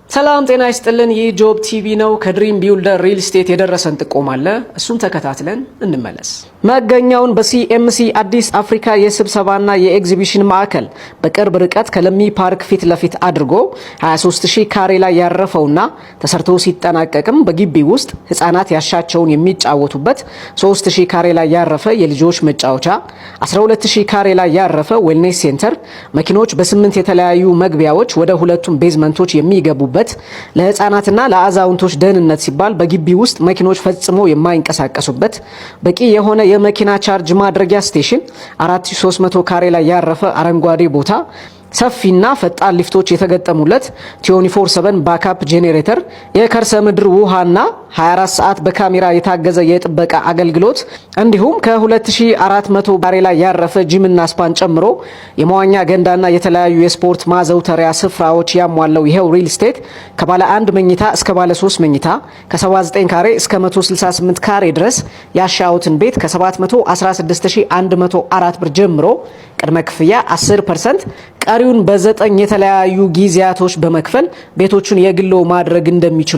ሰላም ጤና ይስጥልን። ይህ ጆብ ቲቪ ነው። ከድሪም ቢልደር ሪል ስቴት የደረሰን ጥቆማ አለ። እሱን ተከታትለን እንመለስ። መገኛውን በሲኤምሲ አዲስ አፍሪካ የስብሰባና የኤግዚቢሽን ማዕከል በቅርብ ርቀት ከለሚ ፓርክ ፊት ለፊት አድርጎ 23000 ካሬ ላይ ያረፈውና ተሰርቶ ሲጠናቀቅም በግቢ ውስጥ ህፃናት ያሻቸውን የሚጫወቱበት 3000 ካሬ ላይ ያረፈ የልጆች መጫወቻ፣ 12000 ካሬ ላይ ያረፈ ዌልኔስ ሴንተር፣ መኪኖች በ8 የተለያዩ መግቢያዎች ወደ ሁለቱም ቤዝመንቶች የሚገቡበት ለህፃናትና ለአዛውንቶች ደህንነት ሲባል በግቢ ውስጥ መኪኖች ፈጽሞ የማይንቀሳቀሱበት በቂ የሆነ የመኪና ቻርጅ ማድረጊያ ስቴሽን፣ 4300 ካሬ ላይ ያረፈ አረንጓዴ ቦታ፣ ሰፊና ፈጣን ሊፍቶች የተገጠሙለት 24/7 ባካፕ ጄኔሬተር፣ የከርሰ ምድር ውሃና 24 ሰዓት በካሜራ የታገዘ የጥበቃ አገልግሎት እንዲሁም ከ2400 ካሬ ላይ ያረፈ ጂምና ስፓን ጨምሮ የመዋኛ ገንዳና የተለያዩ የስፖርት ማዘውተሪያ ስፍራዎች ያሟለው ይሄው ሪል ስቴት ከባለ 1 መኝታ እስከ ባለ 3 መኝታ ከ79 ካሬ እስከ 168 ካሬ ድረስ ያሻውትን ቤት ከ716104 ብር ጀምሮ ቅድመ ክፍያ 10% ቀሪውን በ9 የተለያዩ ጊዜያቶች በመክፈል ቤቶቹን የግሎ ማድረግ እንደሚችሉ